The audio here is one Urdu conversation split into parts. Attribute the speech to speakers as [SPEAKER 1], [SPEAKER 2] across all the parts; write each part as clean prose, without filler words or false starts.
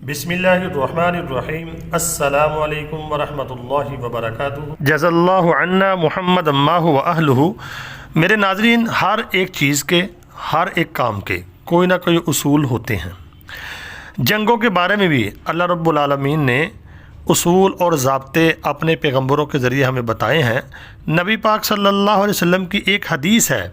[SPEAKER 1] بسم اللہ الرحمن الرحیم السلام علیکم ورحمۃ اللہ وبرکاتہ۔ جزا اللہ عنا محمد ماہ و اہلہ۔ میرے ناظرین، ہر ایک چیز کے، ہر ایک کام کے کوئی نہ کوئی اصول ہوتے ہیں۔ جنگوں کے بارے میں بھی اللہ رب العالمین نے اصول اور ضابطے اپنے پیغمبروں کے ذریعے ہمیں بتائے ہیں۔ نبی پاک صلی اللہ علیہ وسلم کی ایک حدیث ہے،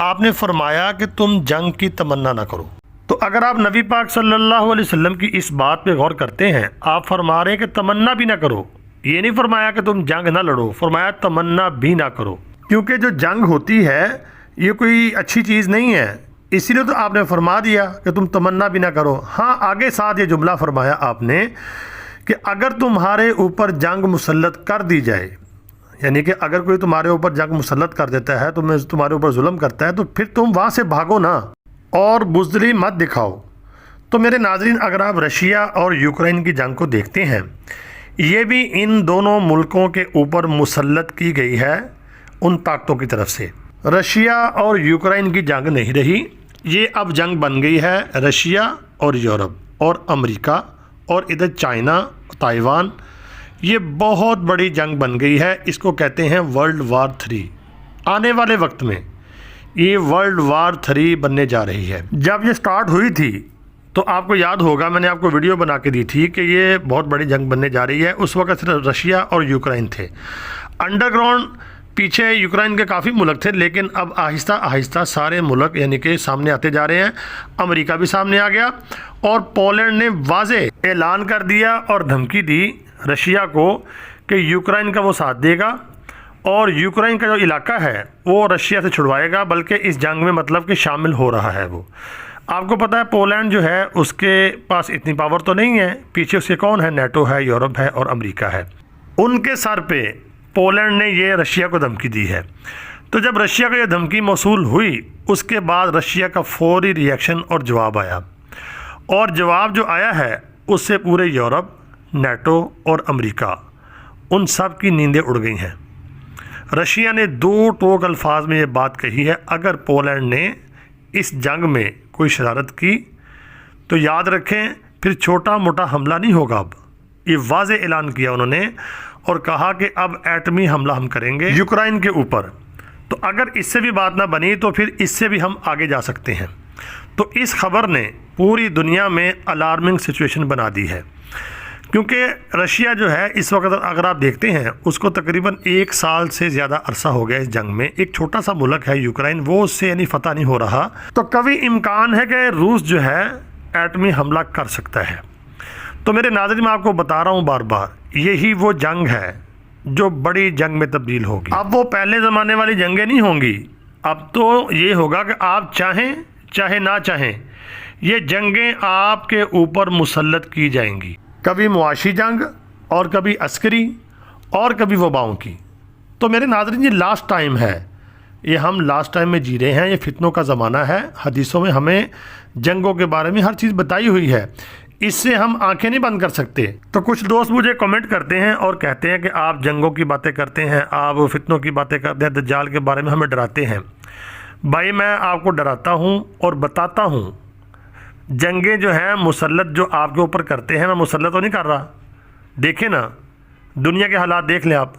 [SPEAKER 1] آپ نے فرمایا کہ تم جنگ کی تمنا نہ کرو۔ تو اگر آپ نبی پاک صلی اللہ علیہ وسلم کی اس بات پہ غور کرتے ہیں، آپ فرما رہے ہیں کہ تمنا بھی نہ کرو۔ یہ نہیں فرمایا کہ تم جنگ نہ لڑو، فرمایا تمنا بھی نہ کرو، کیونکہ جو جنگ ہوتی ہے یہ کوئی اچھی چیز نہیں ہے، اسی لیے تو آپ نے فرما دیا کہ تم تمنا بھی نہ کرو۔ ہاں، آگے ساتھ یہ جملہ فرمایا آپ نے کہ اگر تمہارے اوپر جنگ مسلط کر دی جائے، یعنی کہ اگر کوئی تمہارے اوپر جنگ مسلط کر دیتا ہے، تمہارے اوپر ظلم کرتا ہے، تو پھر تم وہاں سے بھاگو نہ اور بزدلی مت دکھاؤ۔ تو میرے ناظرین، اگر آپ رشیا اور یوکرین کی جنگ کو دیکھتے ہیں، یہ بھی ان دونوں ملکوں کے اوپر مسلط کی گئی ہے ان طاقتوں کی طرف سے۔ رشیا اور یوکرین کی جنگ نہیں رہی، یہ اب جنگ بن گئی ہے رشیا اور یورپ اور امریکہ اور ادھر چائنا، تائیوان۔ یہ بہت بڑی جنگ بن گئی ہے، اس کو کہتے ہیں ورلڈ وار 3۔ آنے والے وقت میں یہ ورلڈ وار 3 بننے جا رہی ہے۔ جب یہ سٹارٹ ہوئی تھی تو آپ کو یاد ہوگا، میں نے آپ کو ویڈیو بنا کے دی تھی کہ یہ بہت بڑی جنگ بننے جا رہی ہے۔ اس وقت صرف رشیا اور یوکرین تھے انڈر گراؤنڈ، پیچھے یوکرین کے کافی ملک تھے، لیکن اب آہستہ آہستہ سارے ملک یعنی کہ سامنے آتے جا رہے ہیں۔ امریکہ بھی سامنے آ گیا اور پولینڈ نے واضح اعلان کر دیا اور دھمکی دی رشیا کو کہ یوکرین کا وہ ساتھ دے گا اور یوکرین کا جو علاقہ ہے وہ رشیا سے چھڑوائے گا، بلکہ اس جنگ میں مطلب کہ شامل ہو رہا ہے وہ۔ آپ کو پتہ ہے پولینڈ جو ہے اس کے پاس اتنی پاور تو نہیں ہے، پیچھے اس کے کون ہے؟ نیٹو ہے، یورپ ہے اور امریکہ ہے۔ ان کے سر پہ پولینڈ نے یہ رشیا کو دھمکی دی ہے۔ تو جب رشیا کو یہ دھمکی موصول ہوئی، اس کے بعد رشیا کا فوری ری ایکشن اور جواب آیا، اور جواب جو آیا ہے اس سے پورے یورپ، نیٹو اور امریکہ، ان سب کی نیندیں اڑ گئی ہیں۔ رشیا نے 2 ٹوک الفاظ میں یہ بات کہی ہے، اگر پولینڈ نے اس جنگ میں کوئی شرارت کی تو یاد رکھیں پھر چھوٹا موٹا حملہ نہیں ہوگا۔ اب یہ واضح اعلان کیا انہوں نے اور کہا کہ اب ایٹمی حملہ ہم کریں گے یوکرین کے اوپر۔ تو اگر اس سے بھی بات نہ بنی تو پھر اس سے بھی ہم آگے جا سکتے ہیں۔ تو اس خبر نے پوری دنیا میں الارمنگ سچویشن بنا دی ہے، کیونکہ رشیا جو ہے اس وقت اگر آپ دیکھتے ہیں اس کو تقریباً 1 سال سے زیادہ عرصہ ہو گیا اس جنگ میں۔ ایک چھوٹا سا ملک ہے یوکرین، وہ اس سے یعنی فتح نہیں ہو رہا، تو کبھی امکان ہے کہ روس جو ہے ایٹمی حملہ کر سکتا ہے۔ تو میرے ناظرین، میں آپ کو بتا رہا ہوں بار بار، یہی وہ جنگ ہے جو بڑی جنگ میں تبدیل ہوگی۔ اب وہ پہلے زمانے والی جنگیں نہیں ہوں گی، اب تو یہ ہوگا کہ آپ چاہیں چاہے نہ چاہیں یہ جنگیں آپ کے اوپر مسلط کی جائیں گی، کبھی معاشی جنگ اور کبھی عسکری اور کبھی وباؤں کی۔ تو میرے ناظرین، یہ لاسٹ ٹائم ہے، یہ ہم لاسٹ ٹائم میں جی رہے ہیں، یہ فتنوں کا زمانہ ہے۔ حدیثوں میں ہمیں جنگوں کے بارے میں ہر چیز بتائی ہوئی ہے، اس سے ہم آنکھیں نہیں بند کر سکتے۔ تو کچھ دوست مجھے کمنٹ کرتے ہیں اور کہتے ہیں کہ آپ جنگوں کی باتیں کرتے ہیں، آپ فتنوں کی باتیں کرتے ہیں، دجال کے بارے میں ہمیں ڈراتے ہیں۔ بھائی، میں آپ کو ڈراتا ہوں اور بتاتا ہوں، جنگیں جو ہیں مسلط جو آپ کے اوپر کرتے ہیں، میں مسلط تو نہیں کر رہا۔ دیکھیں نا، دنیا کے حالات دیکھ لیں آپ،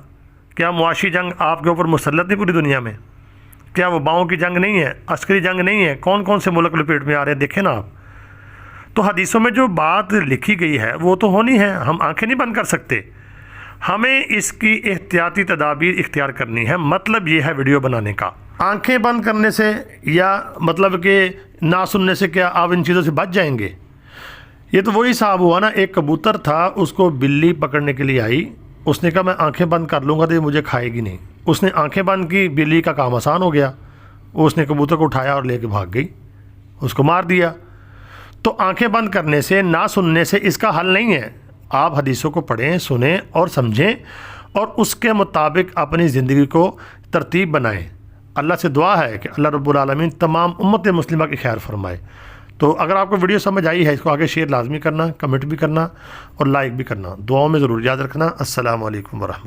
[SPEAKER 1] کیا معاشی جنگ آپ کے اوپر مسلط نہیں پوری دنیا میں؟ کیا وباؤں کی جنگ نہیں ہے؟ عسکری جنگ نہیں ہے؟ کون کون سے ملک لپیٹ میں آ رہے ہیں؟ دیکھیں نا آپ۔ تو حدیثوں میں جو بات لکھی گئی ہے وہ تو ہونی ہے، ہم آنکھیں نہیں بند کر سکتے، ہمیں اس کی احتیاطی تدابیر اختیار کرنی ہے۔ مطلب یہ ہے ویڈیو بنانے کا، آنکھیں بند کرنے سے یا مطلب کہ نہ سننے سے کیا آپ ان چیزوں سے بچ جائیں گے؟ یہ تو وہی صاحب ہوا نا، ایک کبوتر تھا، اس کو بلی پکڑنے کے لیے آئی، اس نے کہا میں آنکھیں بند کر لوں گا تو یہ مجھے کھائے گی نہیں۔ اس نے آنکھیں بند کی، بلی کا کام آسان ہو گیا، اس نے کبوتر کو اٹھایا اور لے کے بھاگ گئی، اس کو مار دیا۔ تو آنکھیں بند کرنے سے، نہ سننے سے اس کا حل نہیں ہے۔ آپ حدیثوں کو پڑھیں، سنیں اور سمجھیں اور اس کے مطابق اپنی زندگی کو ترتیب بنائیں۔ اللہ سے دعا ہے کہ اللہ رب العالمین تمام امت مسلمہ کی خیر فرمائے۔ تو اگر آپ کو ویڈیو سمجھ آئی ہے، اس کو آگے شیئر لازمی کرنا، کمنٹ بھی کرنا اور لائک بھی کرنا، دعاؤں میں ضرور یاد رکھنا۔ السلام علیکم ورحمۃ اللہ۔